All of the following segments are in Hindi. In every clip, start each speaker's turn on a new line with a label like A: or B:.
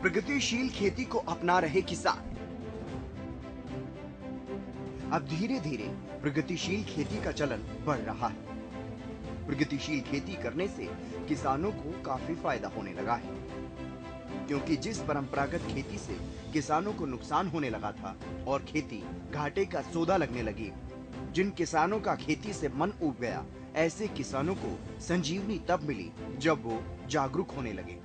A: प्रगतिशील खेती को अपना रहे किसान। अब धीरे धीरे प्रगतिशील खेती का चलन बढ़ रहा है। प्रगतिशील खेती करने से किसानों को काफी फायदा होने लगा है, क्योंकि जिस परंपरागत खेती से किसानों को नुकसान होने लगा था और खेती घाटे का सौदा लगने लगी, जिन किसानों का खेती से मन उब गया, ऐसे किसानों को संजीवनी तब मिली जब वो जागरूक होने लगे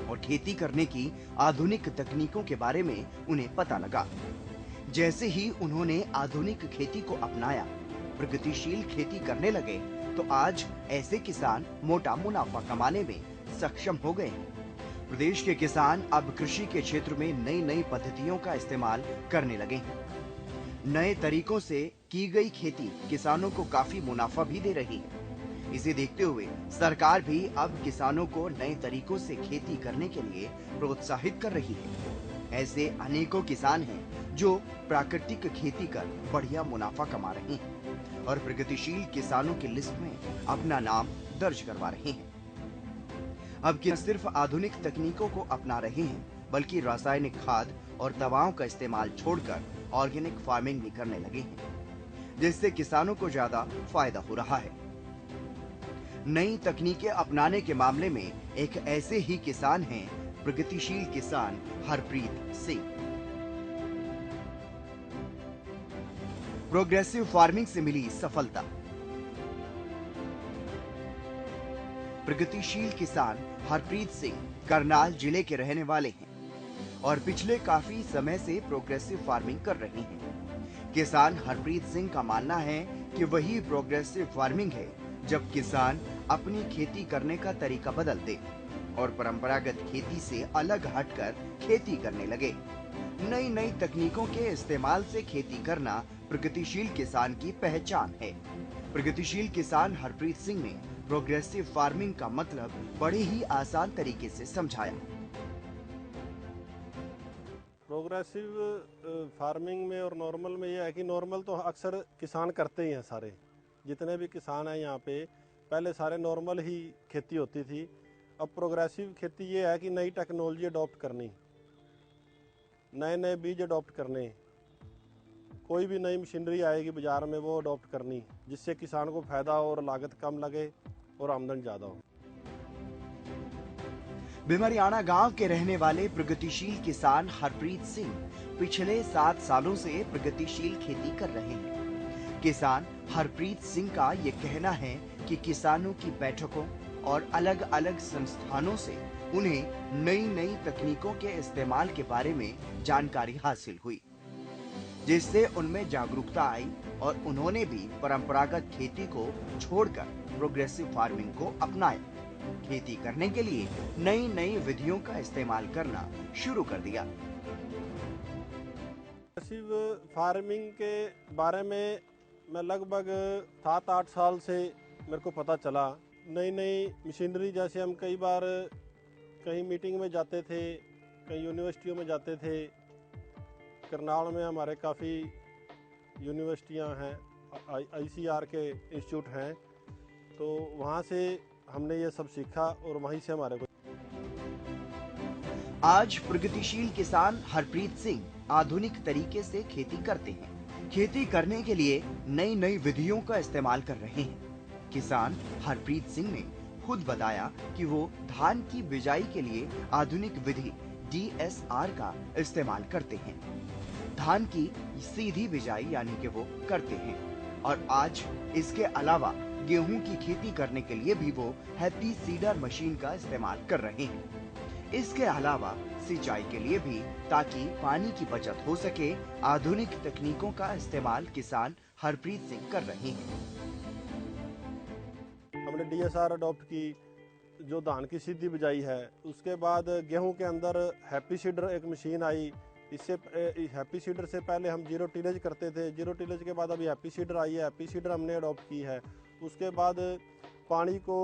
A: और खेती करने की आधुनिक तकनीकों के बारे में उन्हें पता लगा। जैसे ही उन्होंने आधुनिक खेती को अपनाया, प्रगतिशील खेती करने लगे, तो आज ऐसे किसान मोटा मुनाफा कमाने में सक्षम हो गए हैं। प्रदेश के किसान अब कृषि के क्षेत्र में नई नई पद्धतियों का इस्तेमाल करने लगे हैं। नए तरीकों से की गई खेती किसानों को काफी मुनाफा भी दे रही है। इसे देखते हुए सरकार भी अब किसानों को नए तरीकों से खेती करने के लिए प्रोत्साहित कर रही है। ऐसे अनेकों किसान हैं जो प्राकृतिक खेती कर बढ़िया मुनाफा कमा रहे हैं और प्रगतिशील किसानों की लिस्ट में अपना नाम दर्ज करवा रहे हैं। अब किसान सिर्फ आधुनिक तकनीकों को अपना रहे हैं, बल्कि रासायनिक खाद और दवाओं का इस्तेमाल छोड़कर ऑर्गेनिक फार्मिंग भी करने लगे हैं, जिससे किसानों को ज्यादा फायदा हो रहा है। नई तकनीकें अपनाने के मामले में एक ऐसे ही किसान हैं प्रगतिशील किसान हरप्रीत सिंह। प्रोग्रेसिव फार्मिंग से मिली सफलता। प्रगतिशील किसान हरप्रीत सिंह करनाल जिले के रहने वाले हैं और पिछले काफी समय से प्रोग्रेसिव फार्मिंग कर रहे हैं। किसान हरप्रीत सिंह का मानना है कि वही प्रोग्रेसिव फार्मिंग है जब किसान अपनी खेती करने का तरीका बदल दे और परंपरागत खेती से अलग हटकर खेती करने लगे। नई नई तकनीकों के इस्तेमाल से खेती करना प्रगतिशील किसान की पहचान है। प्रगतिशील किसान हरप्रीत सिंह ने प्रोग्रेसिव फार्मिंग का मतलब बड़े ही आसान तरीके से समझाया।
B: प्रोग्रेसिव फार्मिंग में और नॉर्मल में यह है कि नॉर्मल तो अक्सर किसान करते ही हैं, सारे जितने भी किसान हैं यहाँ पे पहले सारे नॉर्मल ही खेती होती थी। अब प्रोग्रेसिव खेती ये है कि नई टेक्नोलॉजी अडॉप्ट करनी, नए नए बीज अडॉप्ट करने, कोई भी नई मशीनरी आएगी बाजार में वो अडॉप्ट करनी, जिससे किसान को फायदा हो और लागत कम लगे और आमदनी ज़्यादा हो।
A: बिमरियाना गांव के रहने वाले प्रगतिशील किसान हरप्रीत सिंह पिछले 7 सालों से प्रगतिशील खेती कर रहे हैं। किसान हरप्रीत सिंह का ये कहना है कि किसानों की बैठकों और अलग अलग संस्थानों से उन्हें नई नई तकनीकों के इस्तेमाल के बारे में जानकारी हासिल हुई, जिससे उनमें जागरूकता आई और उन्होंने भी परंपरागत खेती को छोड़कर प्रोग्रेसिव फार्मिंग को अपनाया। खेती करने के लिए नई नई विधियों का इस्तेमाल करना शुरू कर दिया।
B: प्रोग्रेसिव फार्मिंग के बारे में मैं लगभग 7-8 साल से मेरे को पता चला। नई नई मशीनरी, जैसे हम कई बार कहीं मीटिंग में जाते थे, कहीं यूनिवर्सिटियों में जाते थे। करनाल में हमारे काफ़ी यूनिवर्सिटियां हैं, ICR के इंस्टीट्यूट हैं, तो वहाँ से हमने ये सब सीखा और वहीं से हमारे को।
A: आज प्रगतिशील किसान हरप्रीत सिंह आधुनिक तरीके से खेती करते हैं। खेती करने के लिए नई नई विधियों का इस्तेमाल कर रहे हैं। किसान हरप्रीत सिंह ने खुद बताया कि वो धान की बिजाई के लिए आधुनिक विधि DSR का इस्तेमाल करते हैं। धान की सीधी बिजाई यानी कि वो करते हैं और आज इसके अलावा गेहूं की खेती करने के लिए भी वो हैप्पी सीडर मशीन का इस्तेमाल कर रहे हैं। इसके अलावा सिंचाई के लिए भी, ताकि पानी की बचत हो सके, आधुनिक तकनीकों का इस्तेमाल किसान हरप्रीत सिंह कर रहे हैं।
B: हमने DSR अडॉप्ट की, जो धान की सीधी बिजाई है। उसके बाद गेहूं के अंदर हैप्पी सीडर एक मशीन आई। इससे हैप्पी सीडर से पहले हम जीरो टिलेज करते थे। जीरो टिलेज के बाद अभी हैप्पी सीडर आई है। हैप्पी सीडर हमने अडॉप्ट की है। उसके बाद पानी को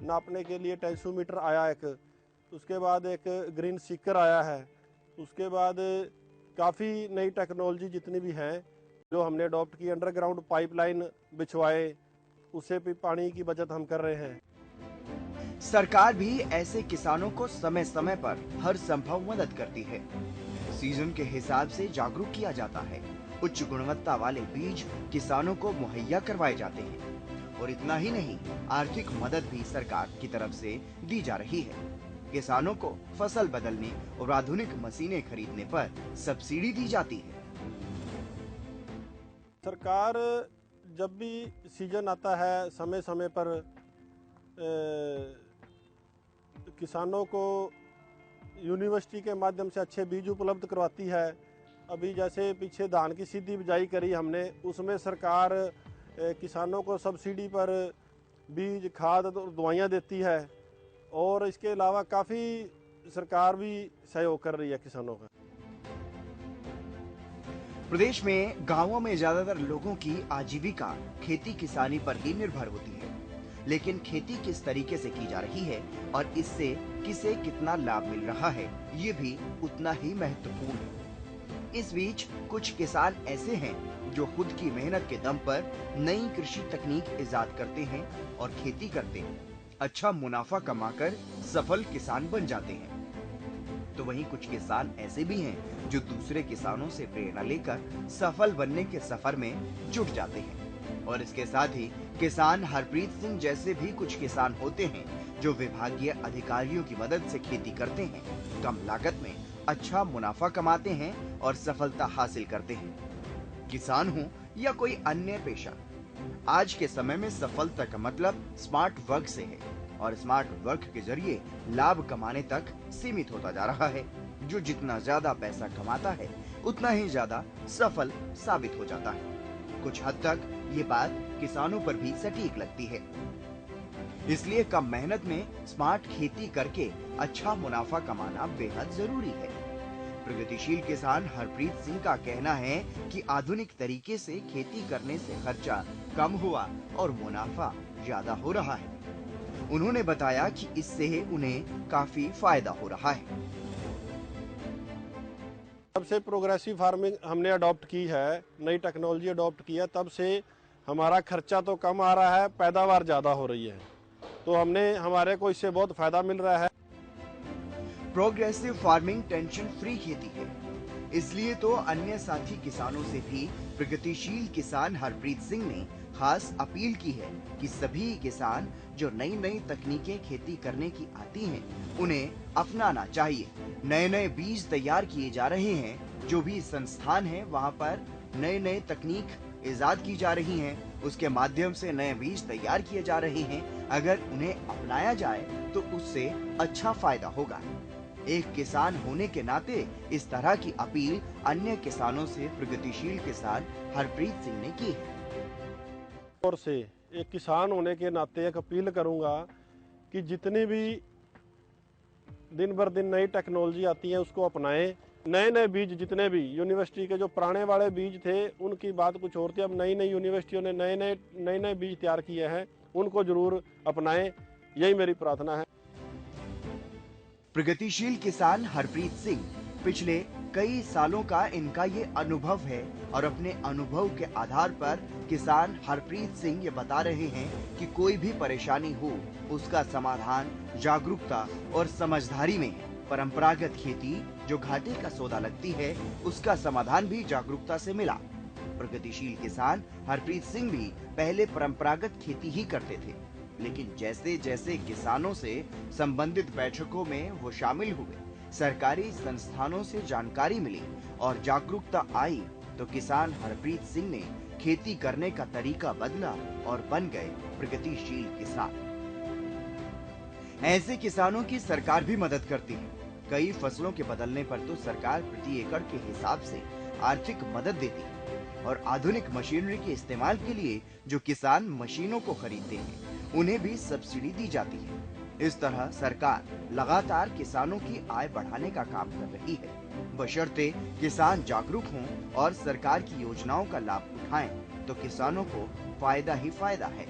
B: नापने के लिए टेंसोमीटर आया एक। उसके बाद एक ग्रीन सीकर आया है। उसके बाद काफ़ी नई टेक्नोलॉजी जितनी भी हैं जो हमने अडॉप्ट की। अंडरग्राउंड पाइपलाइन बिछवाए, उससे भी पानी की बचत हम कर रहे हैं।
A: सरकार भी ऐसे किसानों को समय समय पर हर संभव मदद करती है। सीजन के हिसाब से जागरूक किया जाता है। उच्च गुणवत्ता वाले बीज किसानों को मुहैया करवाए जाते हैं और इतना ही नहीं, आर्थिक मदद भी सरकार की तरफ से दी जा रही है। किसानों को फसल बदलने और आधुनिक मशीनें खरीदने पर सब्सिडी दी जाती है।
B: सरकार जब भी सीजन आता है समय समय पर किसानों को यूनिवर्सिटी के माध्यम से अच्छे बीज उपलब्ध करवाती है। अभी जैसे पीछे धान की सीधी बिजाई करी हमने, उसमें सरकार किसानों को सब्सिडी पर बीज, खाद और दवाइयाँ देती है और इसके अलावा काफ़ी सरकार भी सहयोग कर रही है किसानों का।
A: प्रदेश में गांवों में ज्यादातर लोगों की आजीविका खेती किसानी पर ही निर्भर होती है, लेकिन खेती किस तरीके से की जा रही है और इससे किसे कितना लाभ मिल रहा है, ये भी उतना ही महत्वपूर्ण है। इस बीच कुछ किसान ऐसे हैं जो खुद की मेहनत के दम पर नई कृषि तकनीक इजाद करते हैं और खेती करते हैं, अच्छा मुनाफा कमाकर सफल किसान बन जाते हैं। तो वहीं कुछ किसान ऐसे भी हैं जो दूसरे किसानों से प्रेरणा लेकर सफल बनने के सफर में जुट जाते हैं। और इसके साथ ही किसान हरप्रीत सिंह जैसे भी कुछ किसान होते हैं जो विभागीय अधिकारियों की मदद से खेती करते हैं, कम लागत में अच्छा मुनाफा कमाते हैं और सफलता हासिल करते हैं। किसान हो या कोई अन्य पेशा, आज के समय में सफलता का मतलब स्मार्ट वर्क से है और स्मार्ट वर्क के जरिए लाभ कमाने तक सीमित होता जा रहा है। जो जितना ज्यादा पैसा कमाता है उतना ही ज्यादा सफल साबित हो जाता है। कुछ हद तक ये बात किसानों पर भी सटीक लगती है। इसलिए कम मेहनत में स्मार्ट खेती करके अच्छा मुनाफा कमाना बेहद जरूरी है। प्रगतिशील किसान हरप्रीत सिंह का कहना है कि आधुनिक तरीके से खेती करने से खर्चा कम हुआ और मुनाफा ज्यादा हो रहा है। उन्होंने बताया कि इससे उन्हें काफी फायदा हो रहा है।
B: तब से प्रोग्रेसिव फार्मिंग हमने अडॉप्ट की है, नई टेक्नोलॉजी अडॉप्ट की है, तब से हमारा खर्चा तो कम आ रहा है, पैदावार ज़्यादा हो रही है, तो हमारे को इससे बहुत फायदा मिल रहा है।
A: प्रोग्रेसिव फार्मिंग टेंशन फ्री खेती है, इसलिए तो अन्य साथी किसानों से भी प्रगतिशील किसान हरप्रीत सिंह ने खास अपील की है कि सभी किसान जो नई नई तकनीकें खेती करने की आती हैं, उन्हें अपनाना चाहिए। नए नए बीज तैयार किए जा रहे हैं, जो भी संस्थान है वहाँ पर नए नए तकनीक इजाद की जा रही हैं, उसके माध्यम से नए बीज तैयार किए जा रहे हैं। अगर उन्हें अपनाया जाए तो उससे अच्छा फायदा होगा। एक किसान होने के नाते इस तरह की अपील अन्य किसानों से प्रगतिशील किसान हरप्रीत सिंह ने की है।
B: और से एक किसान होने के नाते एक अपील करूंगा कि जितनी भी दिन भर दिन नई टेक्नोलॉजी आती है उसको अपनाएं। नए नए बीज जितने भी यूनिवर्सिटी के जो पुराने वाले बीज थे उनकी बात कुछ और थी, अब नई नई यूनिवर्सिटियों ने नए नए बीज तैयार किए हैं, उनको जरूर अपनाएं, यही मेरी प्रार्थना है।
A: प्रगतिशील किसान हरप्रीत सिंह पिछले कई सालों का इनका ये अनुभव है और अपने अनुभव के आधार पर किसान हरप्रीत सिंह ये बता रहे हैं कि कोई भी परेशानी हो उसका समाधान जागरूकता और समझदारी में है। परंपरागत खेती जो घाटे का सौदा लगती है, उसका समाधान भी जागरूकता से मिला। प्रगतिशील किसान हरप्रीत सिंह भी पहले परंपरागत खेती ही करते थे, लेकिन जैसे जैसे किसानों से संबंधित बैठकों में वो शामिल हुए, सरकारी संस्थानों से जानकारी मिली और जागरूकता आई, तो किसान हरप्रीत सिंह ने खेती करने का तरीका बदला और बन गए प्रगतिशील किसान। ऐसे किसानों की सरकार भी मदद करती है। कई फसलों के बदलने पर तो सरकार प्रति एकड़ के हिसाब से आर्थिक मदद देती है और आधुनिक मशीनरी के इस्तेमाल के लिए जो किसान मशीनों को खरीदते हैं, उन्हें भी सब्सिडी दी जाती है। इस तरह सरकार लगातार किसानों की आय बढ़ाने का काम कर रही है, बशर्ते किसान जागरूक हों और सरकार की योजनाओं का लाभ उठाएं, तो किसानों को फायदा ही फायदा है।